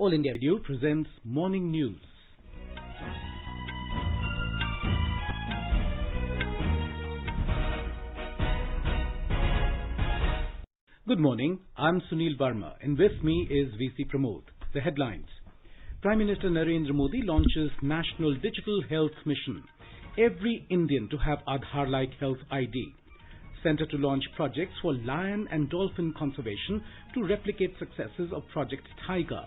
All India Radio presents Morning News. Good morning, I'm Sunil Verma and with me is VC Pramod. The headlines. Prime Minister Narendra Modi launches National Digital Health Mission. Every Indian to have Aadhaar-like health ID. Centre to launch projects for lion and dolphin conservation to replicate successes of Project Tiger.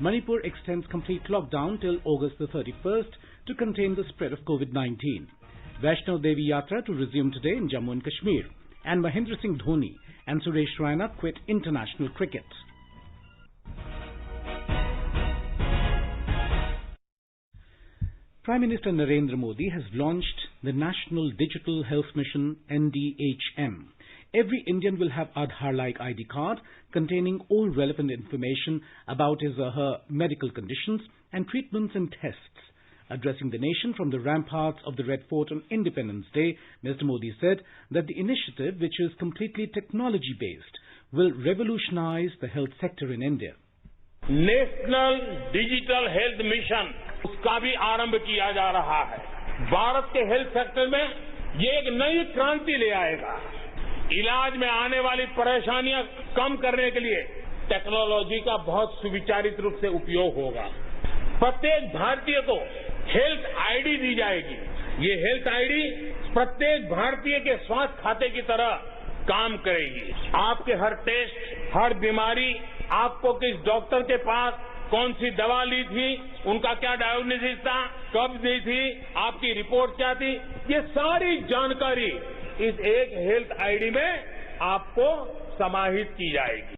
Manipur extends complete lockdown till August the 31st to contain the spread of COVID-19. Vaishno Devi Yatra to resume today in Jammu and Kashmir. And Mahendra Singh Dhoni and Suresh Raina quit international cricket. Prime Minister Narendra Modi has launched the National Digital Health Mission NDHM. Every Indian will have Aadhaar-like ID card containing all relevant information about his or her medical conditions and treatments and tests. Addressing the nation from the ramparts of the Red Fort on Independence Day, Mr. Modi said that the initiative, which is completely technology-based, will revolutionize the health sector in India. National digital health mission उसका भी आरंभ किया जा रहा है। भारत के health sector में ये एक नई क्रांति ले आएगा। इलाज में आने वाली परेशानियां कम करने के लिए टेक्नोलॉजी का बहुत सुविचारित रूप से उपयोग होगा। प्रत्येक भारतीय को हेल्थ आईडी दी जाएगी। ये हेल्थ आईडी प्रत्येक भारतीय के स्वास्थ्य खाते की तरह काम करेगी। आपके हर टेस्ट, हर बीमारी, आपको किस डॉक्टर के पास कौन सी दवा ली थी, उनका क्या डायग्नोसिस था, कब दी थी, आपकी रिपोर्ट क्या थी, ये सारी जानकारी इस एक हेल्थ आईडी में आपको समाहित की जाएगी।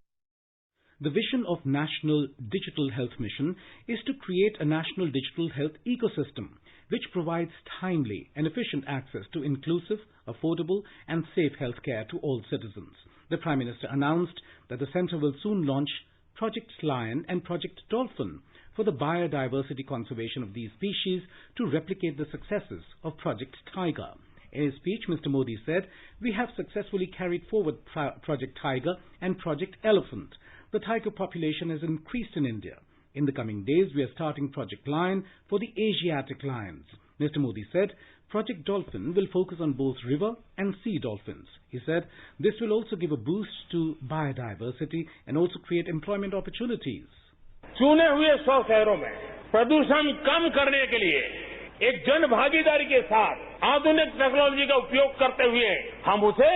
The vision of National Digital Health Mission is to create a national digital health ecosystem which provides timely and efficient access to inclusive, affordable and safe healthcare to all citizens. The Prime Minister announced that the centre will soon launch Project Lion and Project Dolphin for the biodiversity conservation of these species to replicate the successes of Project Tiger. In his speech, Mr. Modi said, "We have successfully carried forward Project Tiger and Project Elephant. The tiger population has increased in India. In the coming days, we are starting Project Lion for the Asiatic lions." Mr. Modi said, Project Dolphin will focus on both river and sea dolphins. He said, this will also give a boost to biodiversity and also create employment opportunities. चुने हुए 100 शहरों में प्रदूषण कम करने के लिए एक जन भागीदारी के साथ आधुनिक टेक्नोलॉजी का उपयोग करते हुए हम उसे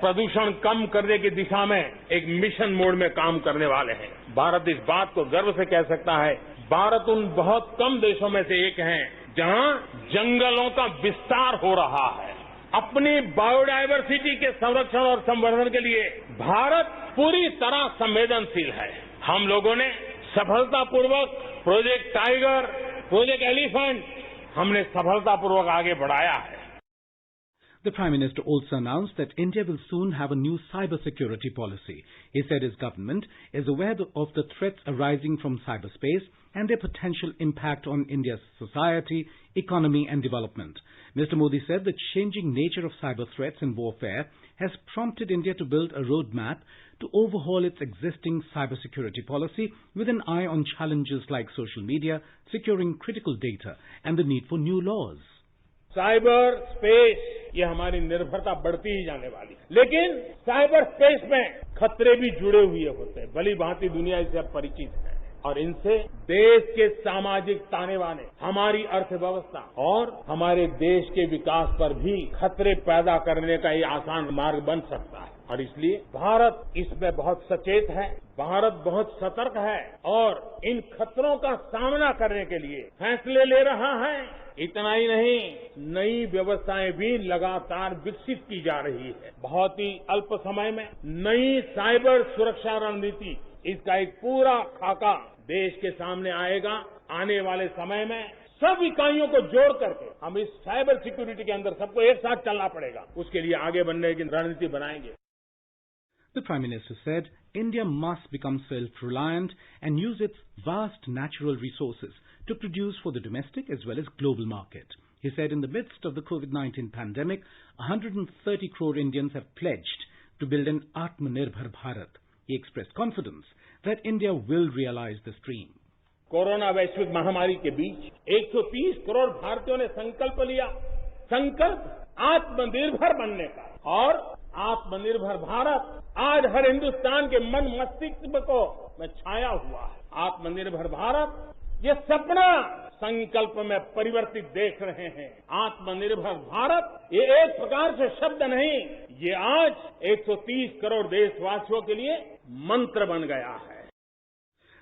प्रदूषण कम करने की दिशा में एक मिशन मोड में काम करने वाले हैं। भारत इस बात को गर्व से कह सकता है, भारत उन बहुत कम देशों में से एक है जहां जंगलों का विस्तार हो रहा है। अपनी बायोडायवर्सिटी के संरक्षण और संवर्धन के लिए भारत पूरी तरह संवेदनशील है। हम लोगों ने सफलतापूर्वक प्रोजेक्ट टाइगर, प्रोजेक्ट एलिफेंट हमने सफलतापूर्वक आगे बढ़ाया है। The Prime Minister also announced that India will soon have a new cybersecurity policy. He said his government is aware of the threats arising from cyberspace and their potential impact on India's society, economy and development. Mr. Modi said the changing nature of cyber threats and warfare has prompted India to build a roadmap to overhaul its existing cybersecurity policy with an eye on challenges like social media, securing critical data and the need for new laws. Cyber space ये हमारी निर्भरता बढ़ती ही जाने वाली है, लेकिन cyber space में खतरे भी जुड़े हुए होते हैं। भली भांति दुनिया इससे अब परिचित है और इनसे देश के सामाजिक ताने बाने, हमारी अर्थव्यवस्था और हमारे देश के विकास पर भी खतरे पैदा करने का ये आसान मार्ग बन सकता है। और इसलिए भारत इसमें बहुत सचेत है, भारत बहुत सतर्क है और इन खतरों का सामना करने के लिए फैसले ले रहा है। इतना ही नहीं, नई व्यवस्थाएं भी लगातार विकसित की जा रही है। बहुत ही अल्प समय में नई साइबर सुरक्षा रणनीति, इसका एक पूरा खाका देश के सामने आएगा। आने वाले समय में सब इकाइयों को जोड़ करके हम इस साइबर सिक्योरिटी के अंदर सबको एक साथ चलना पड़ेगा। उसके लिए आगे बढ़ने की रणनीति बनाएंगे। The Prime Minister said India must become self-reliant and use its vast natural resources to produce for the domestic as well as global market. He said in the midst of the COVID-19 pandemic, 130 crore Indians have pledged to build an Atmanirbhar Bharat. He expressed confidence that India will realize this dream. Corona वैश्विक महामारी के बीच 130 करोड़ भारतीयों ने संकल्प लिया। संकल्प आत्मनिर्भर बनने का, और आत्मनिर्भर भारत आज हर हिंदुस्तान के मन मस्तिष्क को में छाया हुआ है। आत्मनिर्भर भारत ये सपना संकल्प में परिवर्तित देख रहे हैं। आत्मनिर्भर भारत ये एक प्रकार से शब्द नहीं, ये आज 130 करोड़ देशवासियों के लिए मंत्र बन गया है।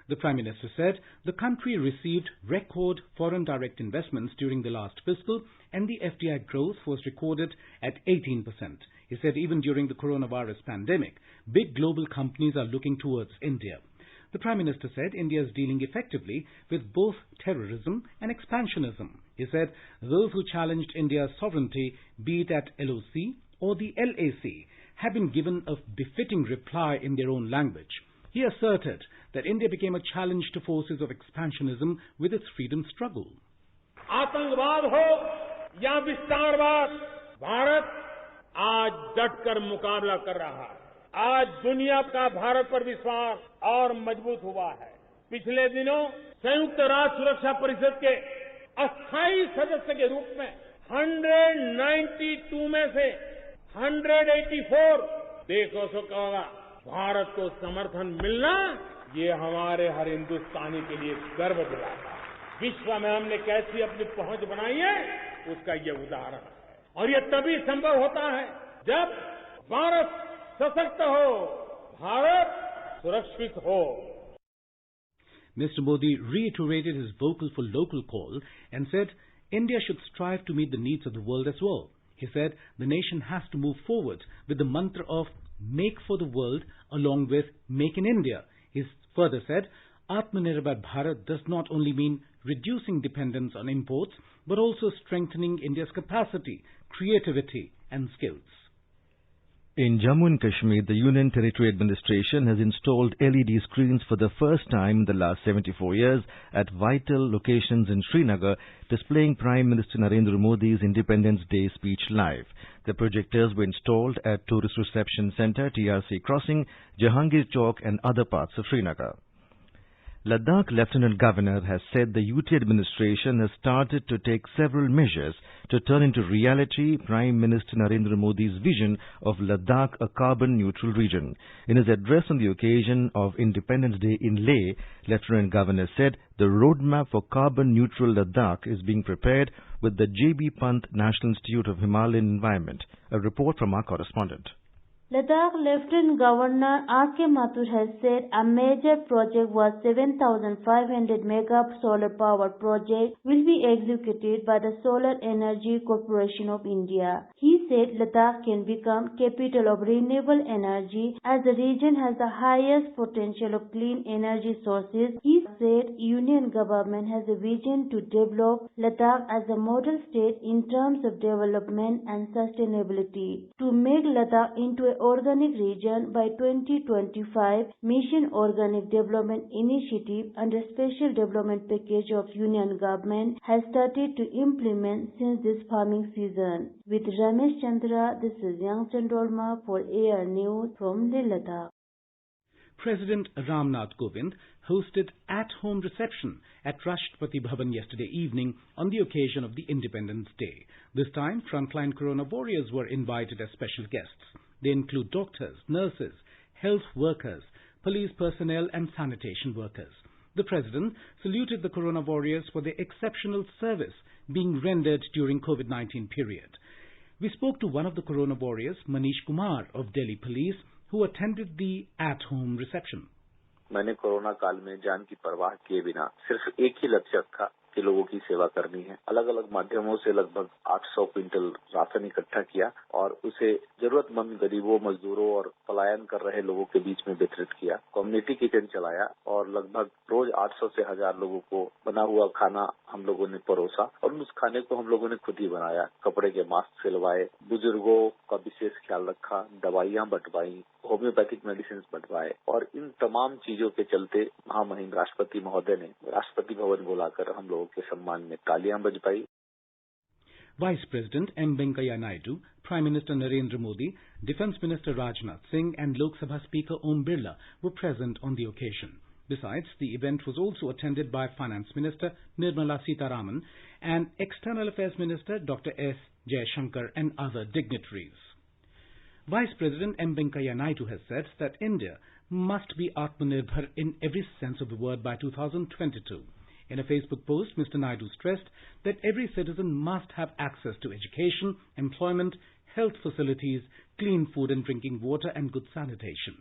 The Prime Minister said the country received record foreign direct investments during the last fiscal and the FDI growth was recorded at 18%. He said even during the coronavirus pandemic, big global companies are looking towards India. The Prime Minister said India is dealing effectively with both terrorism and expansionism. He said those who challenged India's sovereignty, be it at LOC or the LAC, have been given a befitting reply in their own language. He asserted that India became a challenge to forces of expansionism with its freedom struggle. आतंकवाद हो या विस्तारवाद, भारत आज डटकर मुकाबला कर रहा है। आज दुनिया का भारत पर विश्वास और मजबूत हुआ है। पिछले दिनों संयुक्त राष्ट्र सुरक्षा परिषद के अस्थायी सदस्य के रूप में 192 में से 184 देशों से कहा भारत को समर्थन मिलना, ये हमारे हर हिंदुस्तानी के लिए गर्व दिलाता है। विश्व में हमने कैसी अपनी पहुंच बनाई है, उसका ये उदाहरण है। और ये तभी संभव होता है जब भारत सशक्त हो, भारत सुरक्षित हो। Mr. Modi reiterated his vocal for local call and said India should strive to meet the needs of the world as well. He said the nation has to move forward with the mantra of Make for the World along with Make in India. He further said Atmanirbhar Bharat does not only mean reducing dependence on imports but also strengthening India's capacity, creativity and skills. In Jammu and Kashmir, the Union Territory Administration has installed LED screens for the first time in the last 74 years at vital locations in Srinagar, displaying Prime Minister Narendra Modi's Independence Day speech live. The projectors were installed at Tourist Reception Centre, TRC Crossing, Jahangir Chowk and other parts of Srinagar. Ladakh Lieutenant Governor has said the UT administration has started to take several measures to turn into reality Prime Minister Narendra Modi's vision of Ladakh a carbon-neutral region. In his address on the occasion of Independence Day in Leh, Lieutenant Governor said the roadmap for carbon-neutral Ladakh is being prepared with the J.B. Pant National Institute of Himalayan Environment. A report from our correspondent. Ladakh Lieutenant Governor R.K. Mathur has said a major project was 7,500 mega solar power project will be executed by the Solar Energy Corporation of India. He said Ladakh can become capital of renewable energy as the region has the highest potential of clean energy sources. He said Union government has a vision to develop Ladakh as a model state in terms of development and sustainability. To make Ladakh into a organic region by 2025, Mission Organic Development Initiative under Special Development Package of Union Government has started to implement since this farming season. With Ramesh Chandra, this is Yang Chandolma for Air News from Leh, Ladakh. President Ram Nath Kovind hosted at-home reception at Rashtrapati Bhavan yesterday evening on the occasion of the Independence Day. This time, frontline corona warriors were invited as special guests. They include doctors, nurses, health workers, police personnel and sanitation workers. The President saluted the corona warriors for their exceptional service being rendered during COVID-19 period. We spoke to one of the corona warriors, Manish Kumar of Delhi Police, who attended the at-home reception. मैंने corona काल में जान की परवाह किए बिना सिर्फ एक ही लक्ष्य था कि लोगों की सेवा करनी है। अलग अलग माध्यमों से लगभग 800 क्विंटल राशन इकट्ठा किया और उसे जरूरतमंद गरीबों, मजदूरों और पलायन कर रहे लोगों के बीच में वितरित किया। कम्युनिटी किचन चलाया और लगभग रोज 800 से 1000 लोगों को बना हुआ खाना हम लोगों ने परोसा और उस खाने को हम लोगों ने खुद ही बनाया। कपड़े के मास्क सिलवाए, बुजुर्गों का विशेष ख्याल रखा, दवाइयां बंटवाई, होम्योपैथिक मेडिसिन बंटवाए और इन तमाम चीजों के चलते महामहिम राष्ट्रपति महोदय ने राष्ट्रपति भवन बुलाकर हम लोगों के सम्मान में तालियां बजवाई। Vice President M. Venkaiah Naidu, Prime Minister Narendra Modi, Defence Minister Rajnath Singh and Lok Sabha Speaker Om Birla were present on the occasion. Besides, the event was also attended by Finance Minister Nirmala Sitharaman and External Affairs Minister Dr. S. Jaishankar and other dignitaries. Vice President M. Venkaiah Naidu has said that India must be Atmanirbhar in every sense of the word by 2022. In a Facebook post, Mr. Naidu stressed that every citizen must have access to education, employment, health facilities, clean food and drinking water and good sanitation.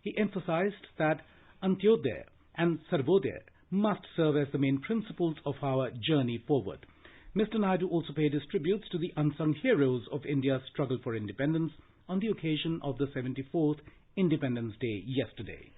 He emphasized that Antyodaya and Sarvodaya must serve as the main principles of our journey forward. Mr. Naidu also paid his tributes to the unsung heroes of India's struggle for independence on the occasion of the 74th Independence Day yesterday.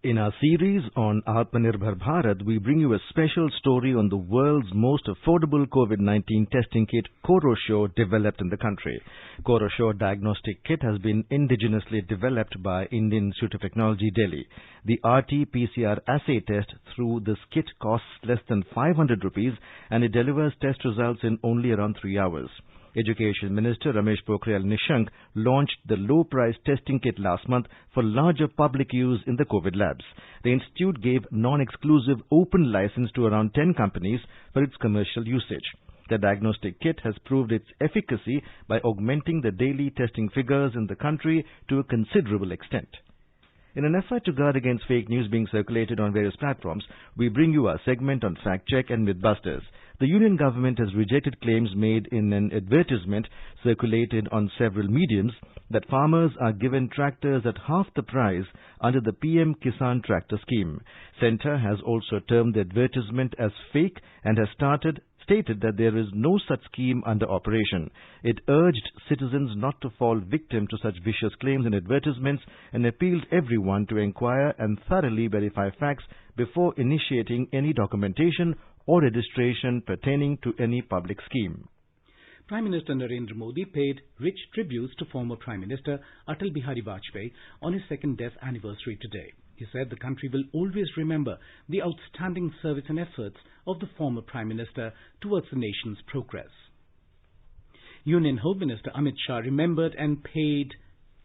In our series on Atmanirbhar Bharat, we bring you a special story on the world's most affordable COVID-19 testing kit, Corosure, developed in the country. Corosure diagnostic kit has been indigenously developed by Indian Institute of Technology, Delhi. The RT-PCR assay test through this kit costs less than 500 rupees and it delivers test results in only around 3 hours. Education Minister Ramesh Pokhriyal Nishank launched the low-price testing kit last month for larger public use in the COVID labs. The institute gave non-exclusive open license to around 10 companies for its commercial usage. The diagnostic kit has proved its efficacy by augmenting the daily testing figures in the country to a considerable extent. In an effort to guard against fake news being circulated on various platforms, we bring you our segment on Fact Check and Mythbusters. The Union government has rejected claims made in an advertisement circulated on several mediums that farmers are given tractors at half the price under the PM Kisan Tractor Scheme. Centre has also termed the advertisement as fake and has stated that there is no such scheme under operation. It urged citizens not to fall victim to such vicious claims and advertisements and appealed everyone to inquire and thoroughly verify facts before initiating any documentation or registration pertaining to any public scheme. Prime Minister Narendra Modi paid rich tributes to former Prime Minister Atal Bihari Vajpayee on his second death anniversary today. He said the country will always remember the outstanding service and efforts of the former Prime Minister towards the nation's progress. Union Home Minister Amit Shah remembered and paid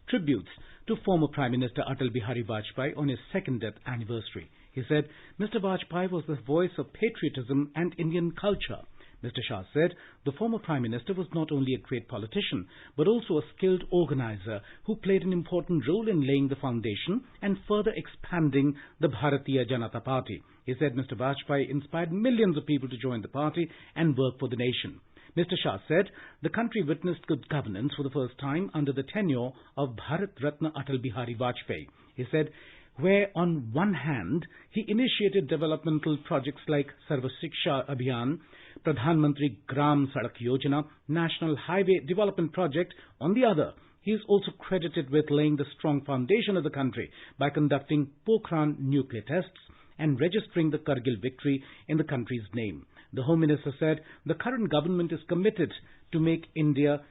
tributes to former Prime Minister Atal Bihari Vajpayee on his second death anniversary. He said Mr. Vajpayee was the voice of patriotism and Indian culture. Mr. Shah said the former Prime Minister was not only a great politician but also a skilled organizer who played an important role in laying the foundation and further expanding the Bharatiya Janata Party. He said Mr. Vajpayee inspired millions of people to join the party and work for the nation. Mr. Shah said the country witnessed good governance for the first time under the tenure of Bharat Ratna Atal Bihari Vajpayee. He said where on one hand he initiated developmental projects like Sarva Shiksha Abhiyan, Pradhan Mantri Gram Sadak Yojana, National Highway Development Project. On the other, he is also credited with laying the strong foundation of the country by conducting Pokhran nuclear tests and registering the Kargil victory in the country's name. The Home Minister said the current government is committed to make India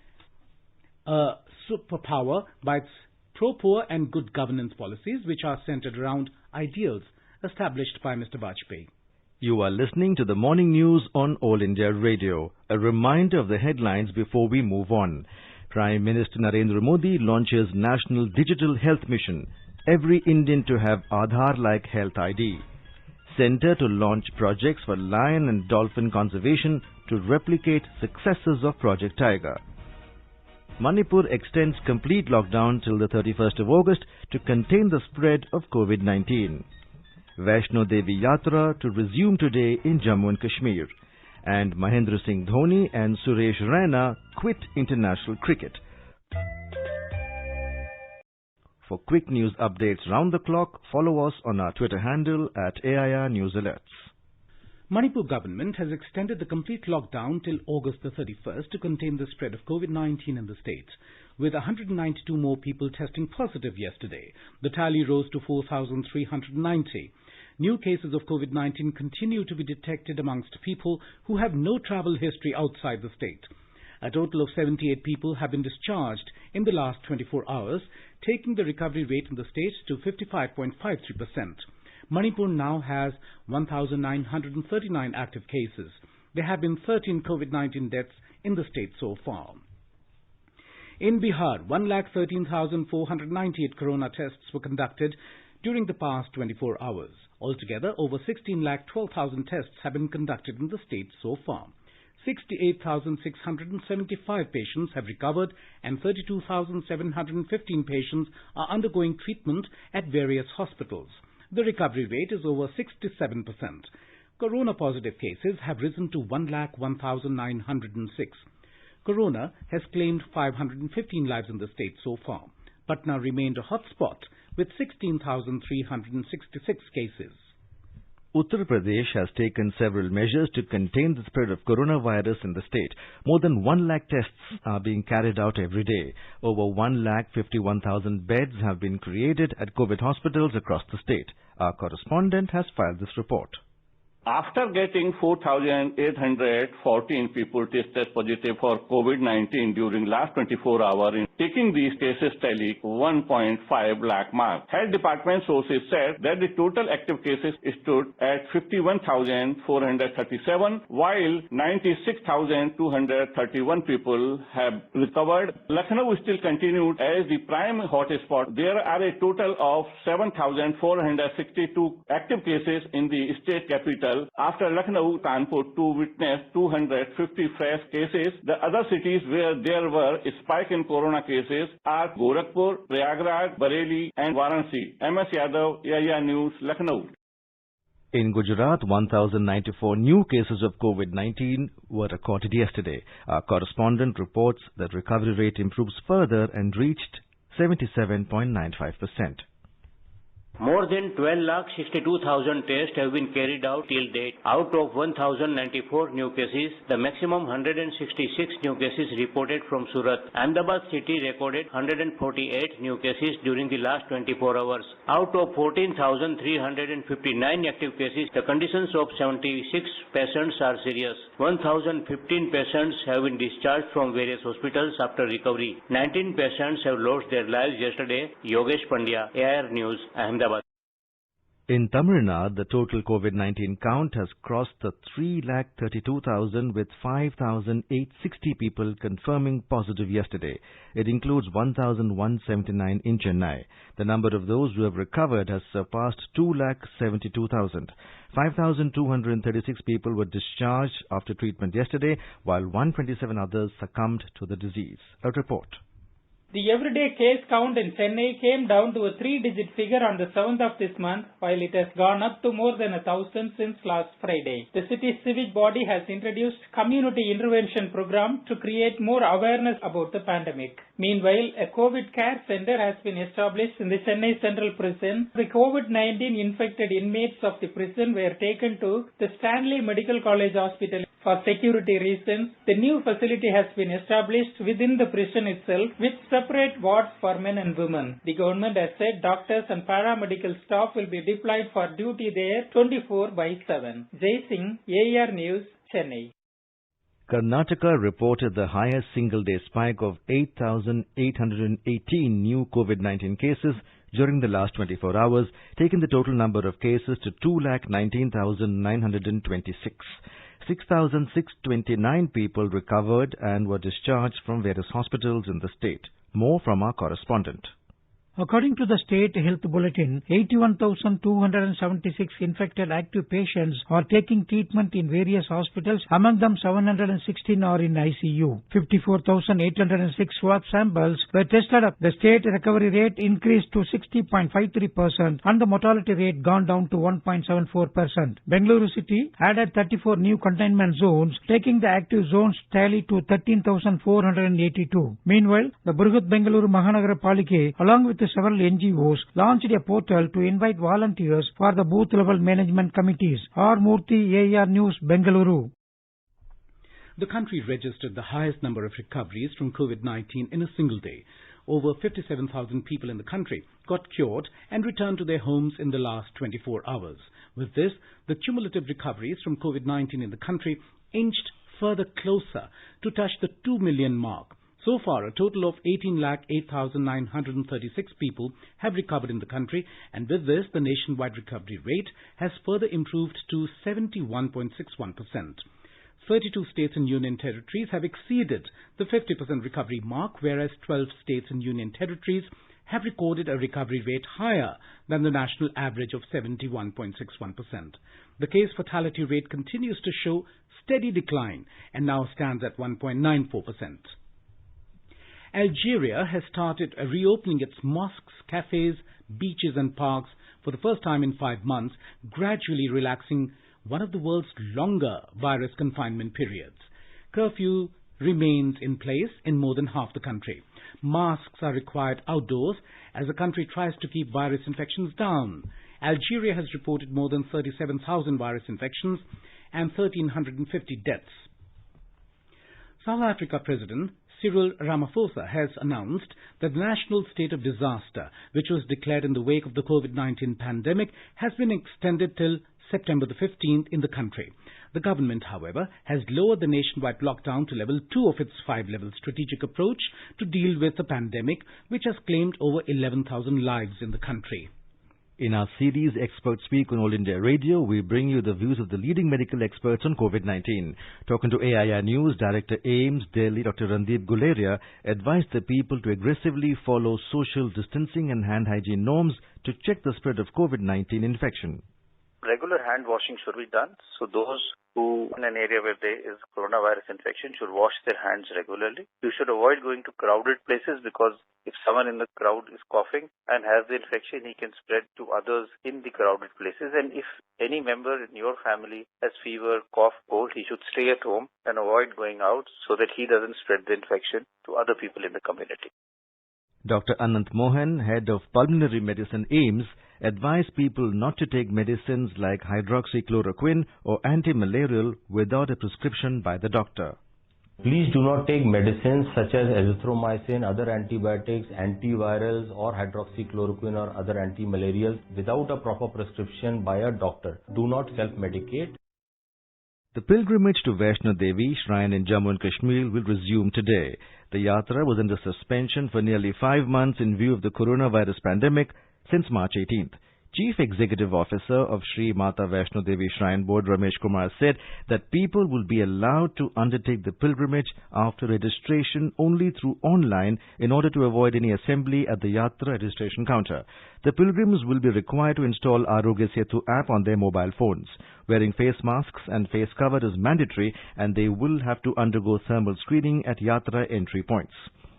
a superpower by its pro-poor and good governance policies which are centered around ideals established by Mr. Vajpayee. You are listening to the morning news on All India Radio. A reminder of the headlines before we move on. Prime Minister Narendra Modi launches National Digital Health Mission. Every Indian to have Aadhaar-like health ID. Centre to launch projects for lion and dolphin conservation to replicate successes of Project Tiger. Manipur extends complete lockdown till the 31st of August to contain the spread of COVID-19. Vaishno Devi Yatra to resume today in Jammu and Kashmir. And Mahendra Singh Dhoni and Suresh Raina quit international cricket. For quick news updates round the clock, follow us on our Twitter handle at AIR News Alerts. Manipur government has extended the complete lockdown till August the 31st to contain the spread of COVID-19 in the state. With 192 more people testing positive yesterday, the tally rose to 4,390. New cases of COVID-19 continue to be detected amongst people who have no travel history outside the state. A total of 78 people have been discharged in the last 24 hours, taking the recovery rate in the state to 55.53%. Manipur now has 1,939 active cases. There have been 13 COVID-19 deaths in the state so far. In Bihar, 1,13,498 corona tests were conducted during the past 24 hours. Altogether, over 16,12,000 tests have been conducted in the state so far. 68,675 patients have recovered and 32,715 patients are undergoing treatment at various hospitals. The recovery rate is over 67%. Corona-positive cases have risen to 1,01,906. Corona has claimed 515 lives in the state so far. Patna remained a hotspot with 16,366 cases. Uttar Pradesh has taken several measures to contain the spread of coronavirus in the state. More than 1 lakh tests are being carried out every day. Over 1,51,000 beds have been created at COVID hospitals across the state. Our correspondent has filed this report. After getting 4,814 people tested positive for COVID-19 during last 24 hours, taking these cases tally 1.5 lakh mark. Health Department sources said that the total active cases stood at 51,437, while 96,231 people have recovered. Lucknow still continued as the prime hotspot. There are a total of 7,462 active cases in the state capital. After Lucknow, Kanpur too witnessed 250 fresh cases. The other cities where there were a spike in corona cases are Gorakhpur, Prayagraj, Bareilly and Varanasi. MS Yadav, AIR News, Lucknow. In Gujarat, 1,094 new cases of COVID-19 were recorded yesterday. Our correspondent reports that recovery rate improves further and reached 77.95%. More than 12,62,000 tests have been carried out till date. Out of 1,094 new cases, the maximum 166 new cases reported from Surat. Ahmedabad city recorded 148 new cases during the last 24 hours. Out of 14,359 active cases, the conditions of 76 patients are serious. 1,015 patients have been discharged from various hospitals after recovery. 19 patients have lost their lives yesterday. Yogesh Pandya, AIR News, Ahmedabad. In Tamil Nadu, the total COVID-19 count has crossed the 3,32,000 with 5,860 people confirming positive yesterday. It includes 1,179 in Chennai. The number of those who have recovered has surpassed 2,72,000. 5,236 people were discharged after treatment yesterday, while 127 others succumbed to the disease. A report. The everyday case count in Chennai came down to a 3-digit figure on the 7th of this month, while it has gone up to more than 1,000 since last Friday. The city's civic body has introduced community intervention program to create more awareness about the pandemic. Meanwhile, a COVID care center has been established in the Chennai Central Prison. The COVID-19 infected inmates of the prison were taken to the Stanley Medical College Hospital for security reasons. The new facility has been established within the prison itself with separate wards for men and women. The government has said doctors and paramedical staff will be deployed for duty there 24/7. Jai Singh, AIR News, Chennai. Karnataka reported the highest single-day spike of 8,818 new COVID-19 cases during the last 24 hours, taking the total number of cases to 2,19,926. 6,629 people recovered and were discharged from various hospitals in the state. More from our correspondent. According to the State Health Bulletin, 81,276 infected active patients are taking treatment in various hospitals. Among them, 716 are in ICU. 54,806 swab samples were tested up. The state recovery rate increased to 60.53% and the mortality rate gone down to 1.74%. Bengaluru city added 34 new containment zones, taking the active zones tally to 13,482. Meanwhile, the Brihat Bengaluru Mahanagara Palike, along with several NGOs, launched a portal to invite volunteers for the booth-level management committees. R. Murthy, AIR News, Bengaluru. The country registered the highest number of recoveries from COVID-19 in a single day. Over 57,000 people in the country got cured and returned to their homes in the last 24 hours. With this, the cumulative recoveries from COVID-19 in the country inched further closer to touch the 2 million mark. So far, a total of 18,08,936 people have recovered in the country, and with this, the nationwide recovery rate has further improved to 71.61%. 32 states and union territories have exceeded the 50% recovery mark, whereas 12 states and union territories have recorded a recovery rate higher than the national average of 71.61%. The case fatality rate continues to show steady decline and now stands at 1.94%. Algeria has started reopening its mosques, cafes, beaches and parks for the first time in 5 months, gradually relaxing one of the world's longer virus confinement periods. Curfew remains in place in more than half the country. Masks are required outdoors as the country tries to keep virus infections down. Algeria has reported more than 37,000 virus infections and 1,350 deaths. South Africa President Cyril Ramaphosa has announced that the national state of disaster, which was declared in the wake of the COVID-19 pandemic, has been extended till September the 15th in the country. The government, however, has lowered the nationwide lockdown to level 2 of its 5-level strategic approach to deal with the pandemic, which has claimed over 11,000 lives in the country. In our series Experts Speak on All India Radio, we bring you the views of the leading medical experts on COVID-19. Talking to AIR News, Director AIMS, Delhi, Dr. Randeep Guleria advised the people to aggressively follow social distancing and hand hygiene norms to check the spread of COVID-19 infection. Regular hand washing should be done. So those who in an area where there is coronavirus infection should wash their hands regularly. You should avoid going to crowded places because if someone in the crowd is coughing and has the infection, he can spread to others in the crowded places. And if any member in your family has fever, cough, cold, he should stay at home and avoid going out so that he doesn't spread the infection to other people in the community. Dr. Anant Mohan, Head of Pulmonary Medicine AIMS, advised people not to take medicines like hydroxychloroquine or anti-malarial without a prescription by the doctor. Please do not take medicines such as azithromycin, other antibiotics, antivirals or hydroxychloroquine or other anti-malarials without a proper prescription by a doctor. Do not self-medicate. The pilgrimage to Vaishno Devi shrine in Jammu and Kashmir will resume today. The yatra was under suspension for nearly 5 months in view of the coronavirus pandemic since March 18th. Chief Executive Officer of Sri Mata Vaishno Devi Shrine Board Ramesh Kumar said that people will be allowed to undertake the pilgrimage after registration only through online in order to avoid any assembly at the Yatra registration counter. The pilgrims will be required to install Arogya Setu app on their mobile phones. Wearing face masks and face cover is mandatory and they will have to undergo thermal screening at Yatra entry points.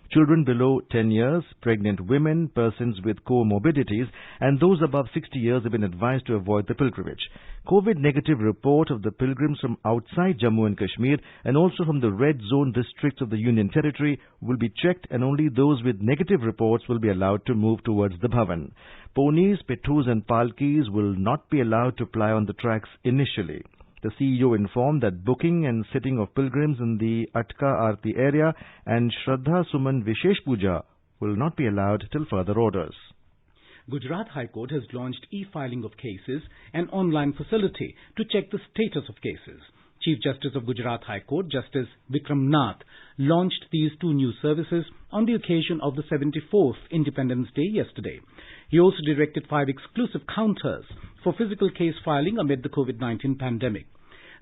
Children below 10 years, pregnant women, persons with comorbidities and those above 60 years have been advised to avoid the pilgrimage. COVID-negative report of the pilgrims from outside Jammu and Kashmir and also from the red zone districts of the Union Territory will be checked and only those with negative reports will be allowed to move towards the Bhavan. Ponies, pittus and palkis will not be allowed to ply on the tracks initially. The CEO informed that booking and sitting of pilgrims in the Atka Aarti area and Shraddha Suman Vishesh Puja will not be allowed till further orders. Gujarat High Court has launched e-filing of cases, an online facility to check the status of cases. Chief Justice of Gujarat High Court, Justice Vikram Nath, launched these 2 new services on the occasion of the 74th Independence Day yesterday. He also directed 5 exclusive counters for physical case filing amid the COVID-19 pandemic.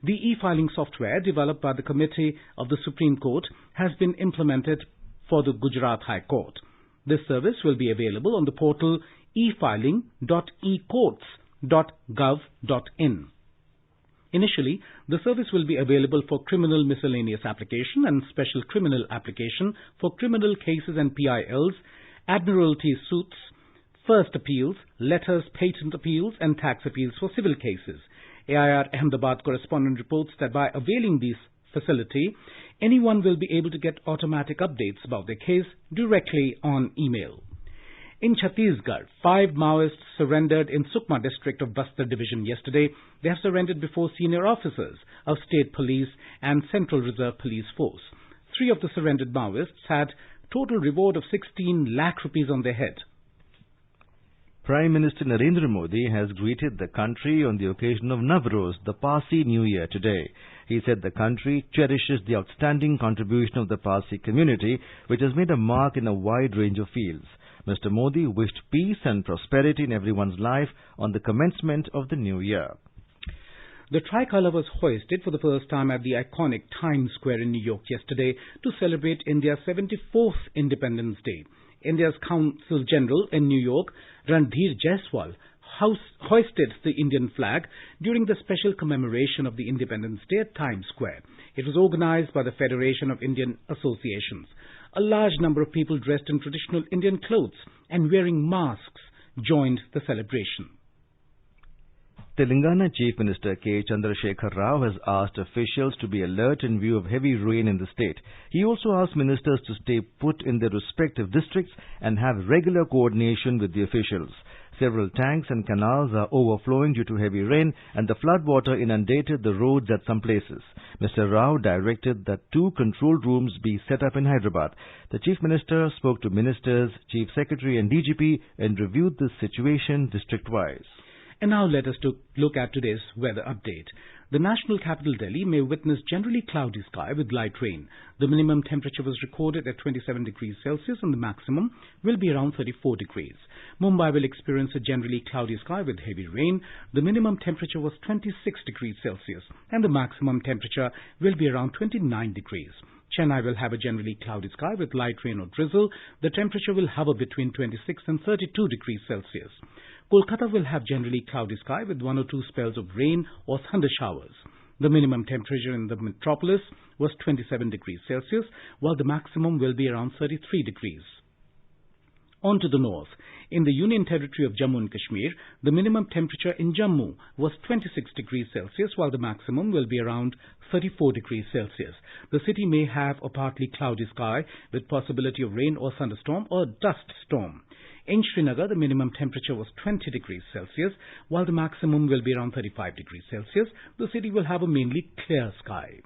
The e-filing software developed by the Committee of the Supreme Court has been implemented for the Gujarat High Court. This service will be available on the portal efiling.ecourts.gov.in. Initially, the service will be available for criminal miscellaneous application and special criminal application for criminal cases and PILs, admiralty suits, first appeals, letters, patent appeals and tax appeals for civil cases. AIR Ahmedabad correspondent reports that by availing this facility, anyone will be able to get automatic updates about their case directly on email. In Chhattisgarh, 5 Maoists surrendered in Sukma district of Bastar division yesterday. They have surrendered before senior officers of State Police and Central Reserve Police Force. 3 of the surrendered Maoists had total reward of 16 lakh rupees on their head. Prime Minister Narendra Modi has greeted the country on the occasion of Navroz, the Parsi New Year today. He said the country cherishes the outstanding contribution of the Parsi community, which has made a mark in a wide range of fields. Mr. Modi wished peace and prosperity in everyone's life on the commencement of the new year. The tricolour was hoisted for the first time at the iconic Times Square in New York yesterday to celebrate India's 74th Independence Day. India's Consul General in New York, Randhir Jaiswal, hoisted the Indian flag during the special commemoration of the Independence Day at Times Square. It was organized by the Federation of Indian Associations. A large number of people dressed in traditional Indian clothes and wearing masks joined the celebration. Telangana Chief Minister K. Chandrasekhar Rao has asked officials to be alert in view of heavy rain in the state. He also asked ministers to stay put in their respective districts and have regular coordination with the officials. Several tanks and canals are overflowing due to heavy rain and the floodwater inundated the roads at some places. Mr. Rao directed that 2 control rooms be set up in Hyderabad. The Chief Minister spoke to ministers, Chief Secretary and DGP and reviewed the situation district-wise. And now let us look at today's weather update. The national capital Delhi may witness generally cloudy sky with light rain. The minimum temperature was recorded at 27 degrees Celsius and the maximum will be around 34 degrees. Mumbai will experience a generally cloudy sky with heavy rain. The minimum temperature was 26 degrees Celsius and the maximum temperature will be around 29 degrees. Chennai will have a generally cloudy sky with light rain or drizzle. The temperature will hover between 26 and 32 degrees Celsius. Kolkata will have generally cloudy sky with 1 or 2 spells of rain or thunder showers. The minimum temperature in the metropolis was 27 degrees Celsius, while the maximum will be around 33 degrees. On to the north. In the Union Territory of Jammu and Kashmir, the minimum temperature in Jammu was 26 degrees Celsius, while the maximum will be around 34 degrees Celsius. The city may have a partly cloudy sky with possibility of rain or thunderstorm or dust storm. In Srinagar, the minimum temperature was 20 degrees Celsius, while the maximum will be around 35 degrees Celsius. The city will have a mainly clear sky.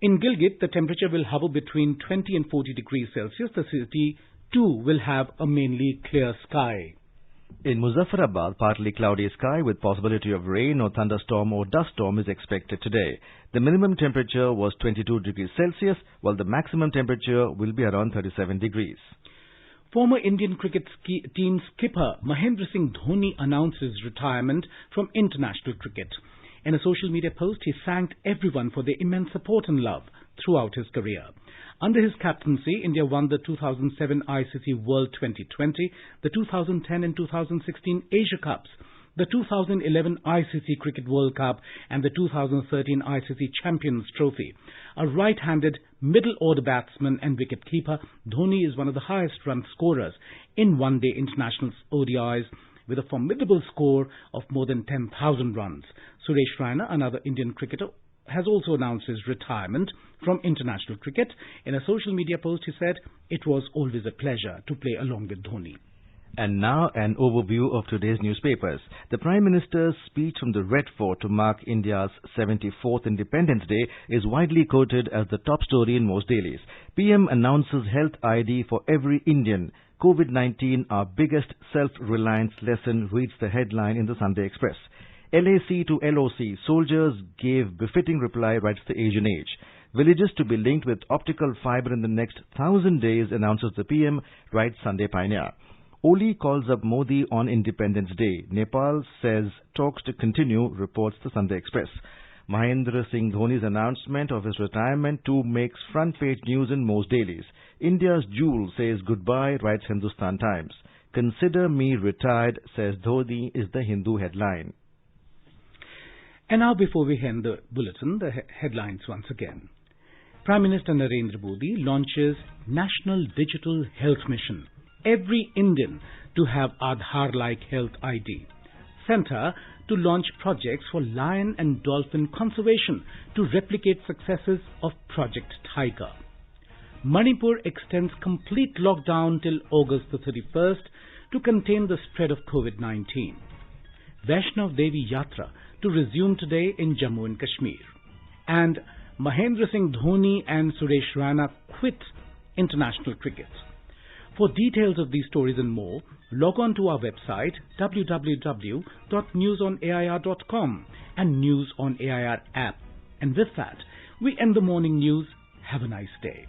In Gilgit, the temperature will hover between 20 and 40 degrees Celsius. The city too will have a mainly clear sky. In Muzaffarabad, partly cloudy sky with possibility of rain or thunderstorm or dust storm is expected today. The minimum temperature was 22 degrees Celsius, while the maximum temperature will be around 37 degrees. Former Indian cricket team skipper Mahendra Singh Dhoni announced his retirement from international cricket. In a social media post, he thanked everyone for their immense support and love throughout his career. Under his captaincy, India won the 2007 ICC World 2020, the 2010 and 2016 Asia Cups, the 2011 ICC Cricket World Cup and the 2013 ICC Champions Trophy. A right-handed middle-order batsman and wicket-keeper, Dhoni is one of the highest run scorers in one-day international ODIs with a formidable score of more than 10,000 runs. Suresh Raina, another Indian cricketer, has also announced his retirement from international cricket. In a social media post, he said, "It was always a pleasure to play along with Dhoni." And now an overview of today's newspapers. The Prime Minister's speech from the Red Fort to mark India's 74th Independence Day is widely quoted as the top story in most dailies. PM announces health ID for every Indian. COVID-19, our biggest self-reliance lesson, reads the headline in the Sunday Express. LAC to LOC, soldiers gave befitting reply, writes the Asian Age. Villages to be linked with optical fibre in the next 1,000 days, announces the PM, writes Sunday Pioneer. Oli calls up Modi on Independence Day. Nepal says talks to continue, reports the Sunday Express. Mahendra Singh Dhoni's announcement of his retirement too makes front-page news in most dailies. India's jewel says goodbye, writes Hindustan Times. Consider me retired, says Dhoni, is the Hindu headline. And now, before we end the bulletin, the headlines once again. Prime Minister Narendra Modi launches National Digital Health Mission. Every Indian to have Aadhaar-like health ID. Centre to launch projects for lion and dolphin conservation to replicate successes of Project Tiger. Manipur extends complete lockdown till August the 31st to contain the spread of COVID-19. Vaishnav Devi Yatra to resume today in Jammu and Kashmir. And Mahendra Singh Dhoni and Suresh Raina quit international cricket. For details of these stories and more, log on to our website www.newsonair.com and News on AIR app. And with that, we end the morning news. Have a nice day.